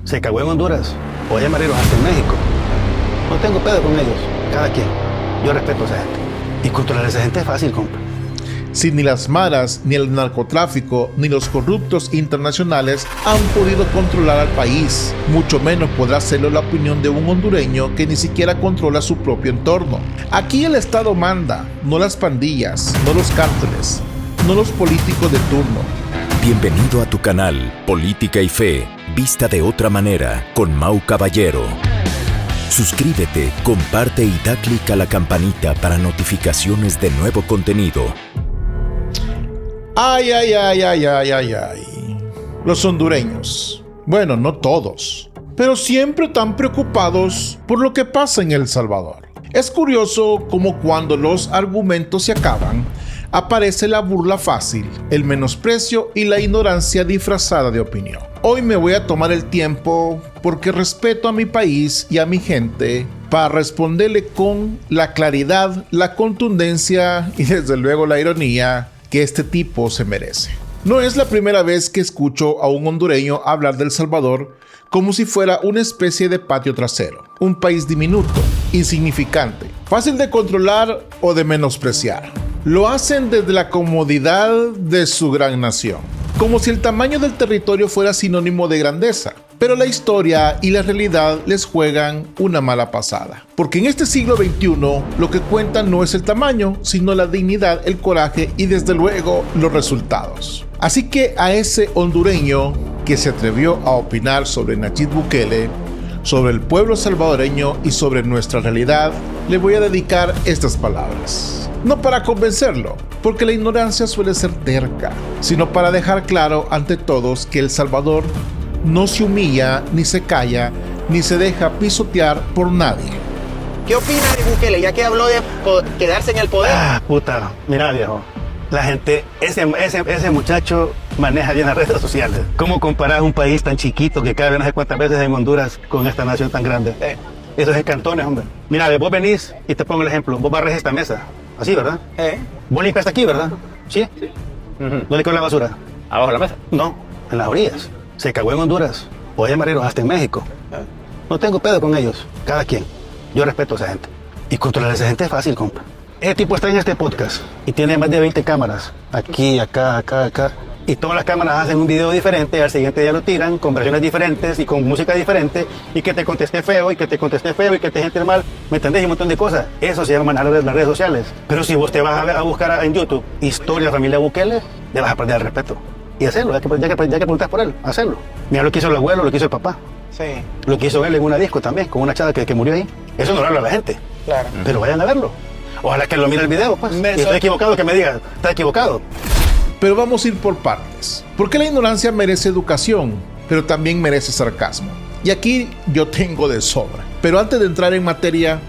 Se cagó en Honduras. O hay mareros hasta en México. No tengo pedo con ellos. Cada quien. Yo respeto a esa gente. Y controlar a esa gente es fácil, compa. Si ni las maras, ni el narcotráfico, ni los corruptos internacionales han podido controlar al país, mucho menos podrá hacerlo la opinión de un hondureño que ni siquiera controla su propio entorno. Aquí el Estado manda, no las pandillas, no los cárteles, no los políticos de turno. Bienvenido a tu canal Política y Fe, vista de otra manera, con Mau Caballero. Suscríbete, comparte y da clic a la campanita para notificaciones de nuevo contenido. Ay. Los hondureños. Bueno, no todos, pero siempre tan preocupados por lo que pasa en El Salvador. Es curioso cómo cuando los argumentos se acaban, aparece la burla fácil, el menosprecio y la ignorancia disfrazada de opinión. Hoy me voy a tomar el tiempo porque respeto a mi país y a mi gente para responderle con la claridad, la contundencia y desde luego la ironía que este tipo se merece. No es la primera vez que escucho a un hondureño hablar de El Salvador como si fuera una especie de patio trasero, un país diminuto, insignificante, fácil de controlar o de menospreciar. Lo hacen desde la comodidad de su gran nación, como si el tamaño del territorio fuera sinónimo de grandeza. Pero la historia y la realidad les juegan una mala pasada. Porque en este siglo XXI lo que cuenta no es el tamaño, sino la dignidad, el coraje y desde luego los resultados. Así que a ese hondureño que se atrevió a opinar sobre Nayib Bukele, sobre el pueblo salvadoreño y sobre nuestra realidad, le voy a dedicar estas palabras. No para convencerlo, porque la ignorancia suele ser terca, sino para dejar claro ante todos que El Salvador no se humilla, ni se calla, ni se deja pisotear por nadie. ¿Qué opina de Bukele, ya que habló de quedarse en el poder? Puta, mira viejo, la gente, ese muchacho maneja bien las redes sociales. ¿Cómo comparar un país tan chiquito que cabe no sé cuántas veces en Honduras con esta nación tan grande? Eso es en cantones, hombre. Mira, vos venís y te pongo el ejemplo, vos barres esta mesa, así, ¿verdad? Vos limpias aquí, ¿verdad? Sí. ¿Dónde quedó la basura? ¿Abajo de la mesa? No, en las orillas. Se cagó en Honduras. O hay mareros hasta en México. No tengo pedo con ellos. Cada quien. Yo respeto a esa gente. Y controlar a esa gente es fácil, compa. Ese tipo está en este podcast y tiene más de 20 cámaras. Aquí, acá. Y todas las cámaras hacen un video diferente, al siguiente día lo tiran con versiones diferentes y con música diferente, y que te contesté feo, y que te contesté feo, y que te gente mal, ¿me entendés? Y un montón de cosas. Eso se llama manejar las redes sociales. Pero si vos te vas a buscar en YouTube historia de familia Bukele, le vas a perder el respeto. Y hacerlo, ya que preguntas por él, hacerlo. Mira lo que hizo el abuelo, lo que hizo el papá. Sí. Lo que hizo él en una disco también, con una chava que murió ahí. Eso no lo habla la gente. Claro. Pero vayan a verlo. Ojalá que lo mire el video, pues. Si estoy equivocado, que me diga, está equivocado. Pero vamos a ir por partes. Porque la ignorancia merece educación, pero también merece sarcasmo. Y aquí yo tengo de sobra. Pero antes de entrar en materia,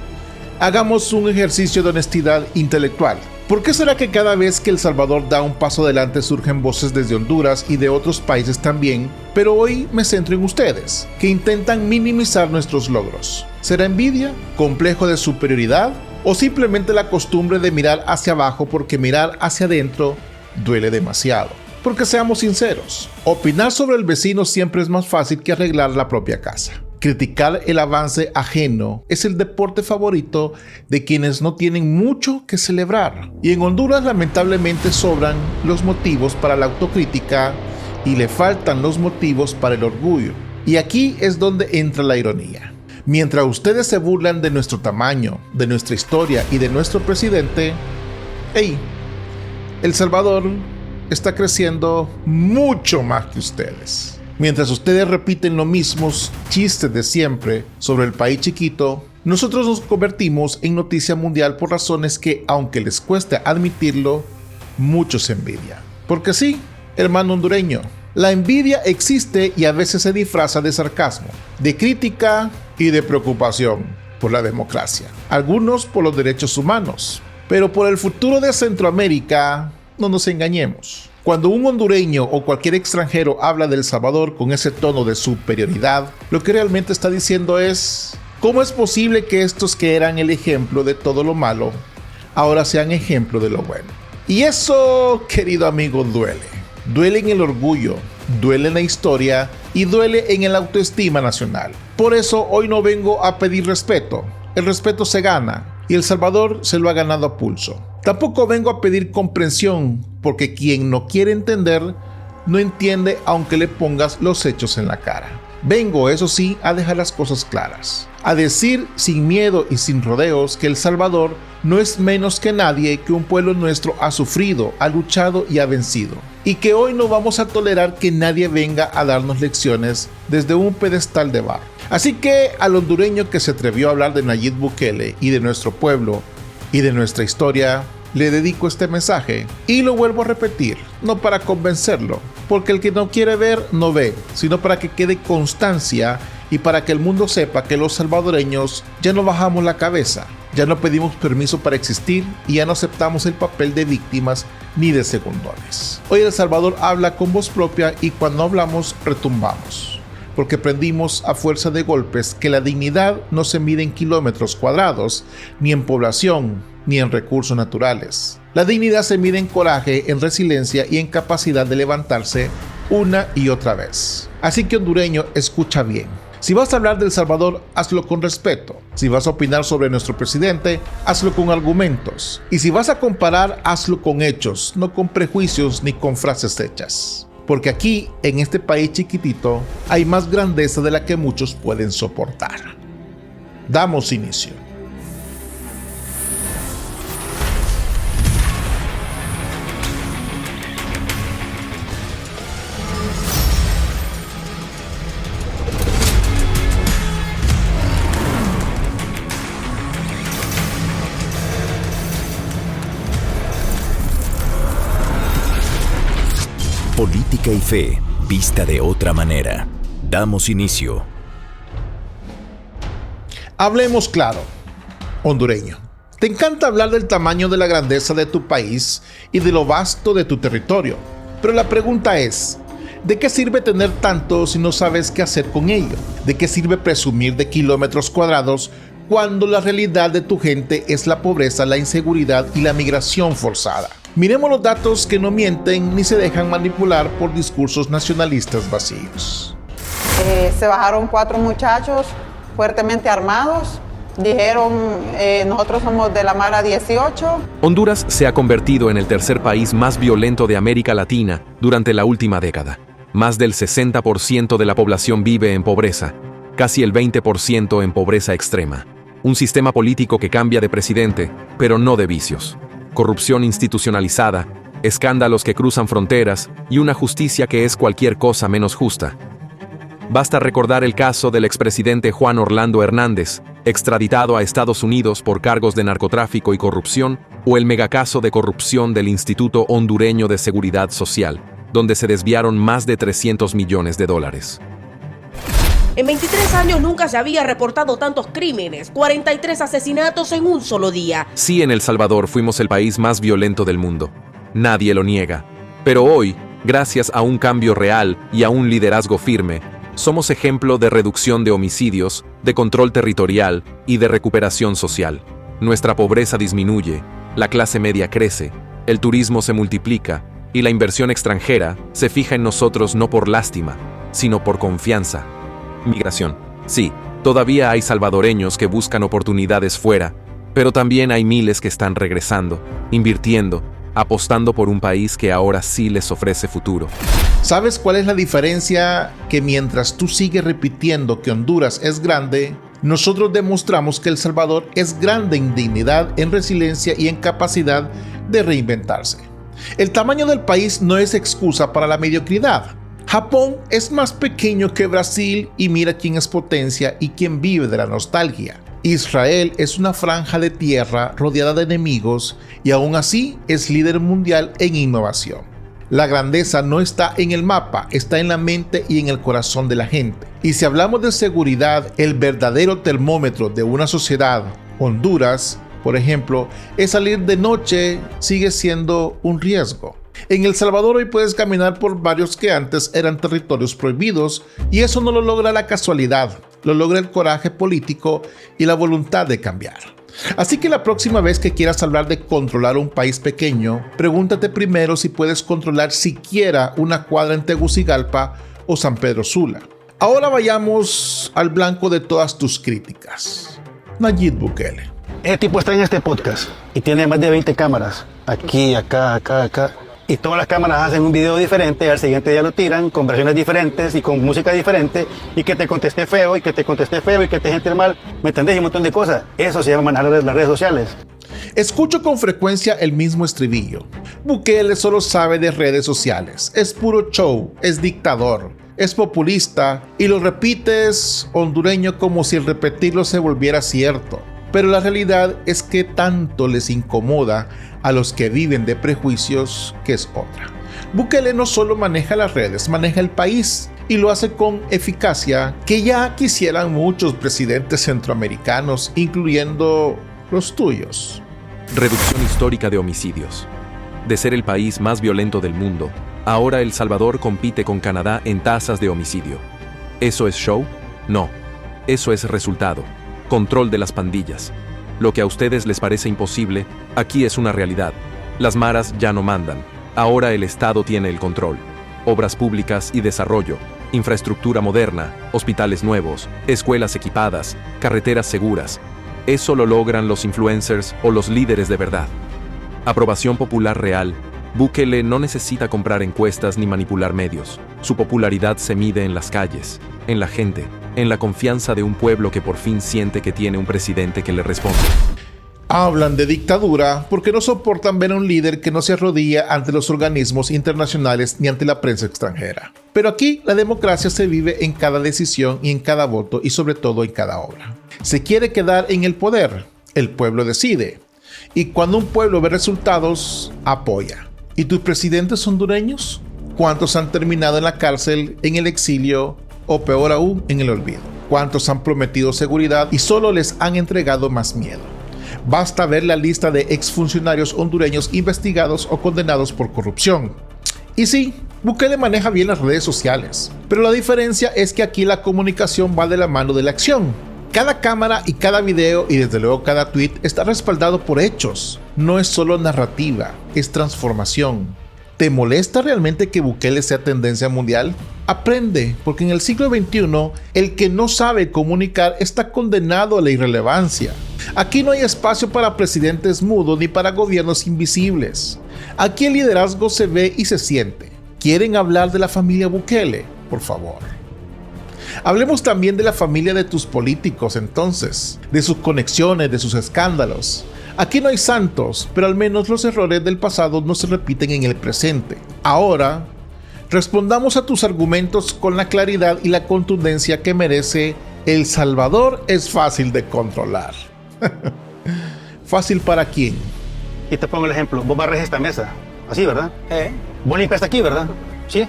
hagamos un ejercicio de honestidad intelectual. ¿Por qué será que cada vez que El Salvador da un paso adelante surgen voces desde Honduras y de otros países también? Pero hoy me centro en ustedes, que intentan minimizar nuestros logros. ¿Será envidia? ¿Complejo de superioridad? ¿O simplemente la costumbre de mirar hacia abajo porque mirar hacia adentro duele demasiado? Porque seamos sinceros, opinar sobre el vecino siempre es más fácil que arreglar la propia casa. Criticar el avance ajeno es el deporte favorito de quienes no tienen mucho que celebrar. Y en Honduras lamentablemente sobran los motivos para la autocrítica y le faltan los motivos para el orgullo. Y aquí es donde entra la ironía. Mientras ustedes se burlan de nuestro tamaño, de nuestra historia y de nuestro presidente, El Salvador está creciendo mucho más que ustedes. Mientras ustedes repiten los mismos chistes de siempre sobre el país chiquito, nosotros nos convertimos en noticia mundial por razones que, aunque les cueste admitirlo, muchos envidian. Porque sí, hermano hondureño, la envidia existe y a veces se disfraza de sarcasmo, de crítica y de preocupación por la democracia. Algunos por los derechos humanos, pero por el futuro de Centroamérica, no nos engañemos. Cuando un hondureño o cualquier extranjero habla de El Salvador con ese tono de superioridad, lo que realmente está diciendo es: ¿cómo es posible que estos que eran el ejemplo de todo lo malo, ahora sean ejemplo de lo bueno? Y eso, querido amigo, duele. Duele en el orgullo, duele en la historia y duele en el autoestima nacional. Por eso hoy no vengo a pedir respeto. El respeto se gana y El Salvador se lo ha ganado a pulso. Tampoco vengo a pedir comprensión, porque quien no quiere entender, no entiende aunque le pongas los hechos en la cara. Vengo, eso sí, a dejar las cosas claras. A decir sin miedo y sin rodeos que El Salvador no es menos que nadie, que un pueblo nuestro ha sufrido, ha luchado y ha vencido. Y que hoy no vamos a tolerar que nadie venga a darnos lecciones desde un pedestal de barro. Así que al hondureño que se atrevió a hablar de Nayib Bukele y de nuestro pueblo y de nuestra historia, le dedico este mensaje y lo vuelvo a repetir, no para convencerlo, porque el que no quiere ver no ve, sino para que quede constancia y para que el mundo sepa que los salvadoreños ya no bajamos la cabeza, ya no pedimos permiso para existir y ya no aceptamos el papel de víctimas ni de segundones. Hoy El Salvador habla con voz propia y cuando hablamos retumbamos, porque aprendimos a fuerza de golpes que la dignidad no se mide en kilómetros cuadrados, ni en población, ni en recursos naturales. La dignidad se mide en coraje, en resiliencia y en capacidad de levantarse una y otra vez. Así que, hondureño, escucha bien. Si vas a hablar de El Salvador, hazlo con respeto. Si vas a opinar sobre nuestro presidente, hazlo con argumentos. Y si vas a comparar, hazlo con hechos, no con prejuicios ni con frases hechas. Porque aquí, en este país chiquitito, hay más grandeza de la que muchos pueden soportar. Damos inicio. Política y fe, vista de otra manera. Damos inicio. Hablemos claro, hondureño. Te encanta hablar del tamaño de la grandeza de tu país y de lo vasto de tu territorio. Pero la pregunta es, ¿de qué sirve tener tanto si no sabes qué hacer con ello? ¿De qué sirve presumir de kilómetros cuadrados cuando la realidad de tu gente es la pobreza, la inseguridad y la migración forzada? Miremos los datos que no mienten ni se dejan manipular por discursos nacionalistas vacíos. Se bajaron 4 muchachos fuertemente armados. Dijeron, nosotros somos de la Mara 18. Honduras se ha convertido en el tercer país más violento de América Latina durante la última década. Más del 60% de la población vive en pobreza, casi el 20% en pobreza extrema. Un sistema político que cambia de presidente, pero no de vicios. Corrupción institucionalizada, escándalos que cruzan fronteras y una justicia que es cualquier cosa menos justa. Basta recordar el caso del expresidente Juan Orlando Hernández, extraditado a Estados Unidos por cargos de narcotráfico y corrupción, o el megacaso de corrupción del Instituto Hondureño de Seguridad Social, donde se desviaron más de $300 millones. En 23 años nunca se había reportado tantos crímenes, 43 asesinatos en un solo día. Sí, en El Salvador fuimos el país más violento del mundo. Nadie lo niega. Pero hoy, gracias a un cambio real y a un liderazgo firme, somos ejemplo de reducción de homicidios, de control territorial y de recuperación social. Nuestra pobreza disminuye, la clase media crece, el turismo se multiplica y la inversión extranjera se fija en nosotros no por lástima, sino por confianza. Migración. Sí, todavía hay salvadoreños que buscan oportunidades fuera, pero también hay miles que están regresando, invirtiendo, apostando por un país que ahora sí les ofrece futuro. ¿Sabes cuál es la diferencia? Que mientras tú sigues repitiendo que Honduras es grande, nosotros demostramos que El Salvador es grande en dignidad, en resiliencia y en capacidad de reinventarse. El tamaño del país no es excusa para la mediocridad. Japón es más pequeño que Brasil y mira quién es potencia y quién vive de la nostalgia. Israel es una franja de tierra rodeada de enemigos y aún así es líder mundial en innovación. La grandeza no está en el mapa, está en la mente y en el corazón de la gente. Y si hablamos de seguridad, el verdadero termómetro de una sociedad, Honduras, por ejemplo, es salir de noche sigue siendo un riesgo. En El Salvador hoy puedes caminar por barrios que antes eran territorios prohibidos y eso no lo logra la casualidad, lo logra el coraje político y la voluntad de cambiar. Así que la próxima vez que quieras hablar de controlar un país pequeño, pregúntate primero si puedes controlar siquiera una cuadra en Tegucigalpa o San Pedro Sula. Ahora vayamos al blanco de todas tus críticas. Nayib Bukele. Ese tipo está en este podcast y tiene más de 20 cámaras. Aquí, acá. Y todas las cámaras hacen un video diferente, al siguiente día lo tiran con versiones diferentes y con música diferente, y que te contesté feo, y que te contesté feo, y que te gente mal, ¿me entendés? Y un montón de cosas. Eso se llama manejar las redes sociales. Escucho con frecuencia el mismo estribillo. Bukele solo sabe de redes sociales. Es puro show, es dictador, es populista, y lo repites hondureño como si el repetirlo se volviera cierto. Pero la realidad es que tanto les incomoda a los que viven de prejuicios que es otra. Bukele no solo maneja las redes, maneja el país, y lo hace con eficacia que ya quisieran muchos presidentes centroamericanos, incluyendo los tuyos. Reducción histórica de homicidios. De ser el país más violento del mundo, ahora El Salvador compite con Canadá en tasas de homicidio. ¿Eso es show? No. Eso es resultado. Control de las pandillas. Lo que a ustedes les parece imposible, aquí es una realidad. Las maras ya no mandan. Ahora el Estado tiene el control. Obras públicas y desarrollo, infraestructura moderna, hospitales nuevos, escuelas equipadas, carreteras seguras. Eso lo logran los influencers o los líderes de verdad. Aprobación popular real. Bukele no necesita comprar encuestas ni manipular medios. Su popularidad se mide en las calles, en la gente, en la confianza de un pueblo que por fin siente que tiene un presidente que le responde. Hablan de dictadura porque no soportan ver a un líder que no se arrodilla ante los organismos internacionales ni ante la prensa extranjera. Pero aquí la democracia se vive en cada decisión y en cada voto y sobre todo en cada obra. Se quiere quedar en el poder, el pueblo decide. Y cuando un pueblo ve resultados, apoya. ¿Y tus presidentes hondureños? ¿Cuántos han terminado en la cárcel, en el exilio o peor aún, en el olvido? ¿Cuántos han prometido seguridad y solo les han entregado más miedo? Basta ver la lista de exfuncionarios hondureños investigados o condenados por corrupción. Y sí, Bukele maneja bien las redes sociales, pero la diferencia es que aquí la comunicación va de la mano de la acción. Cada cámara y cada video y desde luego cada tweet está respaldado por hechos. No es solo narrativa, es transformación. ¿Te molesta realmente que Bukele sea tendencia mundial? Aprende, porque en el siglo XXI, el que no sabe comunicar está condenado a la irrelevancia. Aquí no hay espacio para presidentes mudos ni para gobiernos invisibles. Aquí el liderazgo se ve y se siente. ¿Quieren hablar de la familia Bukele? Por favor. Hablemos también de la familia de tus políticos entonces, de sus conexiones, de sus escándalos. Aquí no hay santos, pero al menos los errores del pasado no se repiten en el presente. Ahora, respondamos a tus argumentos con la claridad y la contundencia que merece. El Salvador es fácil de controlar. ¿Fácil para quién? Y te pongo el ejemplo, vos barres esta mesa, así, ¿verdad? Vos limpias aquí, ¿verdad? ¿Sí?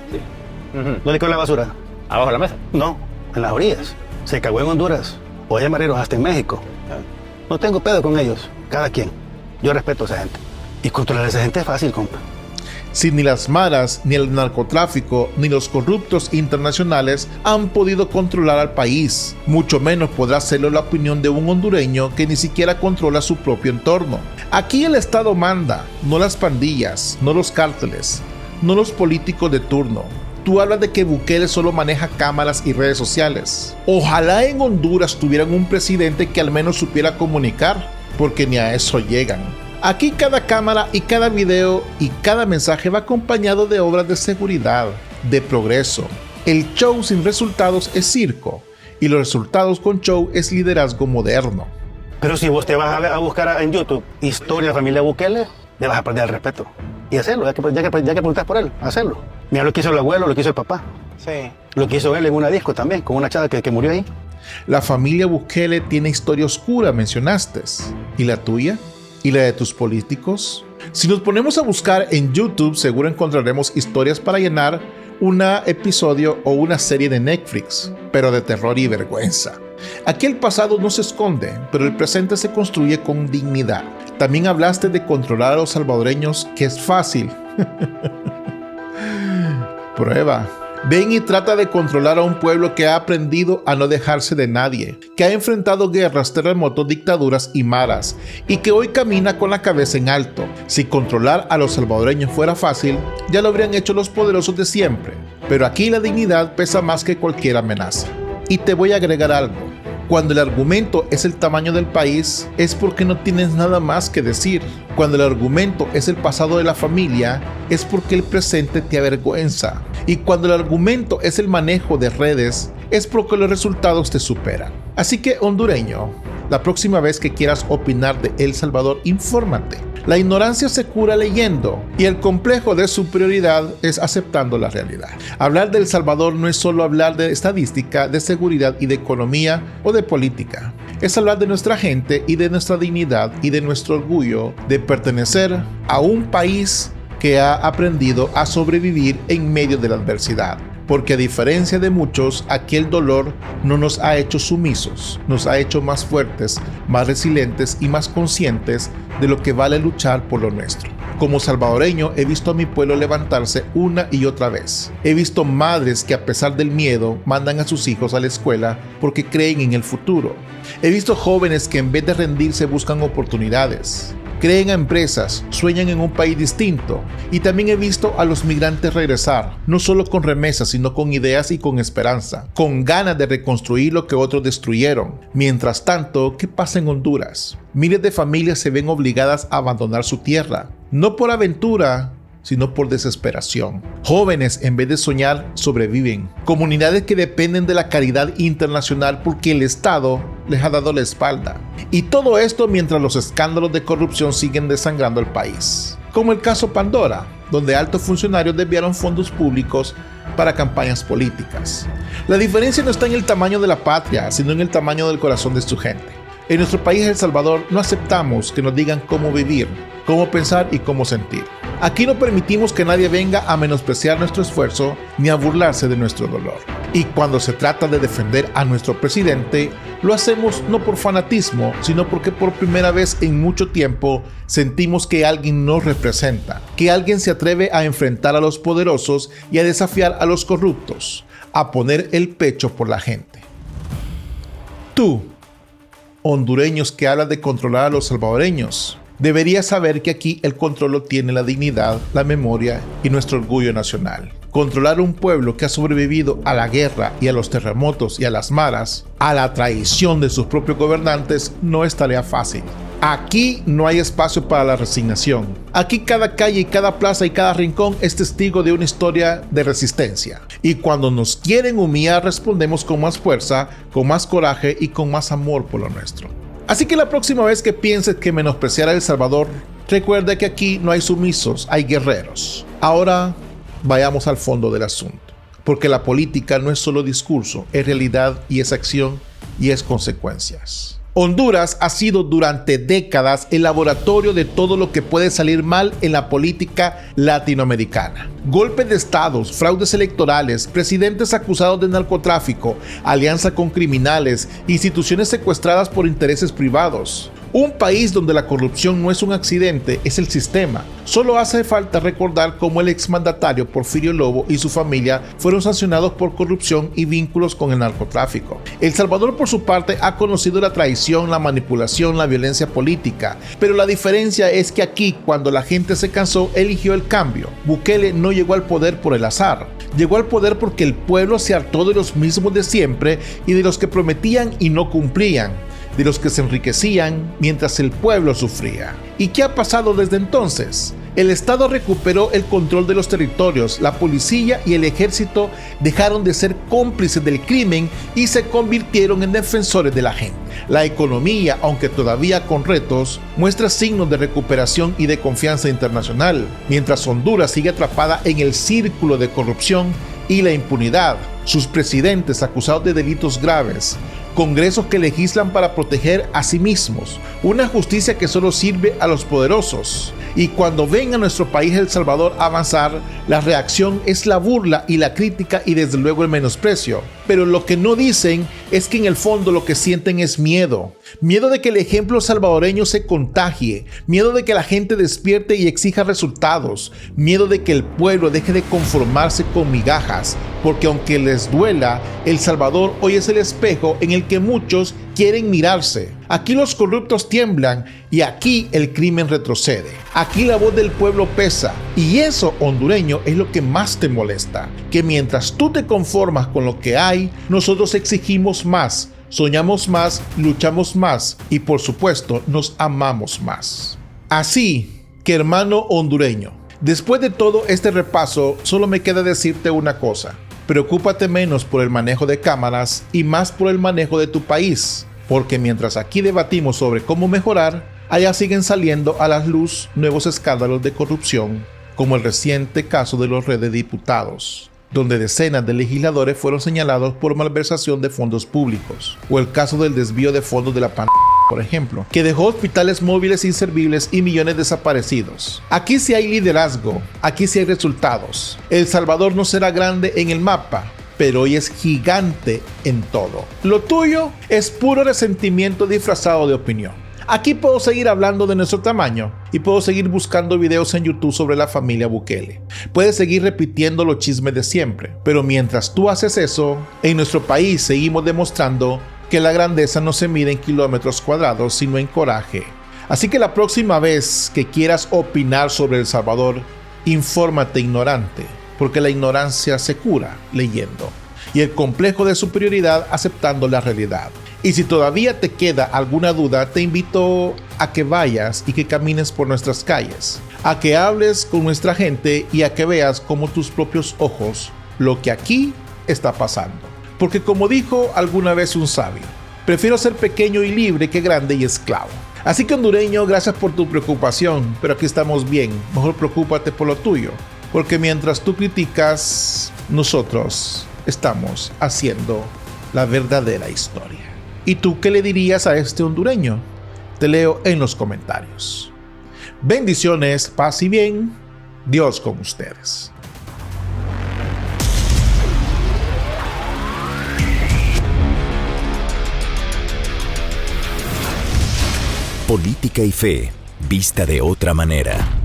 ¿Dónde quedó la basura? Abajo de la mesa. No, en las orillas. Se cagó en Honduras. O hay mareros hasta en México. No tengo pedo con ellos, cada quien. Yo respeto a esa gente. Y controlar a esa gente es fácil, compa. Si ni las maras, ni el narcotráfico, ni los corruptos internacionales han podido controlar al país, mucho menos podrá hacerlo la opinión de un hondureño que ni siquiera controla su propio entorno. Aquí el Estado manda, no las pandillas, no los cárteles, no los políticos de turno. Tú hablas de que Bukele solo maneja cámaras y redes sociales. Ojalá en Honduras tuvieran un presidente que al menos supiera comunicar, porque ni a eso llegan. Aquí cada cámara y cada video y cada mensaje va acompañado de obras de seguridad, de progreso. El show sin resultados es circo y los resultados con show es liderazgo moderno. Pero si vos te vas a buscar en YouTube historia de la familia Bukele, le vas a perder el respeto. Y hacerlo, ya que preguntas por él, hacerlo. Mira lo que hizo el abuelo, lo que hizo el papá. Sí. Lo que hizo él en una disco también, con una chava que murió ahí. La familia Bukele tiene historia oscura, mencionaste. ¿Y la tuya? ¿Y la de tus políticos? Si nos ponemos a buscar en YouTube, seguro encontraremos historias para llenar un episodio o una serie de Netflix, pero de terror y vergüenza. Aquí el pasado no se esconde, pero el presente se construye con dignidad. También hablaste de controlar a los salvadoreños, que es fácil. Prueba. Ven y trata de controlar a un pueblo que ha aprendido a no dejarse de nadie, que ha enfrentado guerras, terremotos, dictaduras y maras, y que hoy camina con la cabeza en alto. Si controlar a los salvadoreños fuera fácil, ya lo habrían hecho los poderosos de siempre. Pero aquí la dignidad pesa más que cualquier amenaza. Y te voy a agregar algo. Cuando el argumento es el tamaño del país, es porque no tienes nada más que decir. Cuando el argumento es el pasado de la familia, es porque el presente te avergüenza. Y cuando el argumento es el manejo de redes, es porque los resultados te superan. Así que, hondureño, la próxima vez que quieras opinar de El Salvador, infórmate. La ignorancia se cura leyendo y el complejo de superioridad es aceptando la realidad. Hablar de El Salvador no es solo hablar de estadística, de seguridad y de economía o de política. Es hablar de nuestra gente y de nuestra dignidad y de nuestro orgullo de pertenecer a un país que ha aprendido a sobrevivir en medio de la adversidad. Porque a diferencia de muchos, aquí el dolor no nos ha hecho sumisos, nos ha hecho más fuertes, más resilientes y más conscientes de lo que vale luchar por lo nuestro. Como salvadoreño he visto a mi pueblo levantarse una y otra vez. He visto madres que a pesar del miedo mandan a sus hijos a la escuela porque creen en el futuro. He visto jóvenes que en vez de rendirse buscan oportunidades. Creen a empresas, sueñan en un país distinto y también he visto a los migrantes regresar, no solo con remesas, sino con ideas y con esperanza, con ganas de reconstruir lo que otros destruyeron. Mientras tanto, ¿qué pasa en Honduras? Miles de familias se ven obligadas a abandonar su tierra, no por aventura, sino por desesperación. Jóvenes, en vez de soñar, sobreviven. Comunidades que dependen de la caridad internacional porque el Estado les ha dado la espalda. Y todo esto mientras los escándalos de corrupción siguen desangrando el país. Como el caso Pandora, donde altos funcionarios desviaron fondos públicos para campañas políticas. La diferencia no está en el tamaño de la patria, sino en el tamaño del corazón de su gente. En nuestro país, El Salvador, no aceptamos que nos digan cómo vivir, cómo pensar y cómo sentir. Aquí no permitimos que nadie venga a menospreciar nuestro esfuerzo ni a burlarse de nuestro dolor. Y cuando se trata de defender a nuestro presidente, lo hacemos no por fanatismo, sino porque por primera vez en mucho tiempo sentimos que alguien nos representa, que alguien se atreve a enfrentar a los poderosos y a desafiar a los corruptos, a poner el pecho por la gente. Tú, hondureños que hablan de controlar a los salvadoreños, deberías saber que aquí el control lo tiene la dignidad, la memoria y nuestro orgullo nacional. Controlar un pueblo que ha sobrevivido a la guerra y a los terremotos y a las maras, a la traición de sus propios gobernantes, no es tarea fácil. Aquí no hay espacio para la resignación. Aquí cada calle y cada plaza y cada rincón es testigo de una historia de resistencia. Y cuando nos quieren humillar, respondemos con más fuerza, con más coraje y con más amor por lo nuestro. Así que la próxima vez que pienses que menospreciar a El Salvador, recuerda que aquí no hay sumisos, hay guerreros. Ahora vayamos al fondo del asunto, porque la política no es solo discurso, es realidad y es acción y es consecuencias. Honduras ha sido durante décadas el laboratorio de todo lo que puede salir mal en la política latinoamericana. Golpes de estados, fraudes electorales, presidentes acusados de narcotráfico, alianza con criminales, instituciones secuestradas por intereses privados. Un país donde la corrupción no es un accidente, es el sistema. Solo hace falta recordar cómo el exmandatario Porfirio Lobo y su familia fueron sancionados por corrupción y vínculos con el narcotráfico. El Salvador, por su parte, ha conocido la traición, la manipulación, la violencia política. Pero la diferencia es que aquí, cuando la gente se cansó, eligió el cambio. Bukele no llegó al poder por el azar. Llegó al poder porque el pueblo se hartó de los mismos de siempre y de los que prometían y no cumplían, de los que se enriquecían mientras el pueblo sufría. ¿Y qué ha pasado desde entonces? El Estado recuperó el control de los territorios, la policía y el ejército dejaron de ser cómplices del crimen y se convirtieron en defensores de la gente. La economía, aunque todavía con retos, muestra signos de recuperación y de confianza internacional, mientras Honduras sigue atrapada en el círculo de corrupción y la impunidad. sus presidentes acusados de delitos graves, congresos que legislan para proteger a sí mismos, una justicia que solo sirve a los poderosos. Y cuando ven a nuestro país El Salvador avanzar, la reacción es la burla y la crítica y desde luego el menosprecio. Pero lo que no dicen es que en el fondo lo que sienten es miedo. Miedo de que el ejemplo salvadoreño se contagie, miedo de que la gente despierte y exija resultados, miedo de que el pueblo deje de conformarse con migajas, porque aunque les duela, El Salvador hoy es el espejo en el que muchos quieren mirarse. Aquí los corruptos tiemblan y aquí el crimen retrocede. Aquí la voz del pueblo pesa y eso, hondureño, es lo que más te molesta. Que mientras tú te conformas con lo que hay, nosotros exigimos más, soñamos más, luchamos más y por supuesto nos amamos más. Así que, hermano hondureño, después de todo este repaso, solo me queda decirte una cosa. Preocúpate menos por el manejo de cámaras y más por el manejo de tu país, porque mientras aquí debatimos sobre cómo mejorar, allá siguen saliendo a la luz nuevos escándalos de corrupción, como el reciente caso de los rediputados, donde decenas de legisladores fueron señalados por malversación de fondos públicos, o el caso del desvío de fondos de la pandemia, por ejemplo, que dejó hospitales móviles inservibles y millones desaparecidos. Aquí sí hay liderazgo, aquí sí hay resultados. El Salvador no será grande en el mapa, pero hoy es gigante en todo. Lo tuyo es puro resentimiento disfrazado de opinión. Aquí puedo seguir hablando de nuestro tamaño y puedo seguir buscando videos en YouTube sobre la familia Bukele. Puedes seguir repitiendo los chismes de siempre, pero mientras tú haces eso, en nuestro país seguimos demostrando que la grandeza no se mide en kilómetros cuadrados, sino en coraje. Así que la próxima vez que quieras opinar sobre El Salvador, infórmate ignorante, porque la ignorancia se cura leyendo, y el complejo de superioridad aceptando la realidad. Y si todavía te queda alguna duda, te invito a que vayas y que camines por nuestras calles, a que hables con nuestra gente y a que veas con tus propios ojos lo que aquí está pasando. Porque como dijo alguna vez un sabio, prefiero ser pequeño y libre que grande y esclavo. Así que, hondureño, gracias por tu preocupación, pero aquí estamos bien. Mejor preocúpate por lo tuyo, porque mientras tú criticas, nosotros estamos haciendo la verdadera historia. ¿Y tú qué le dirías a este hondureño? Te leo en los comentarios. Bendiciones, paz y bien. Dios con ustedes. Política y fe, vista de otra manera.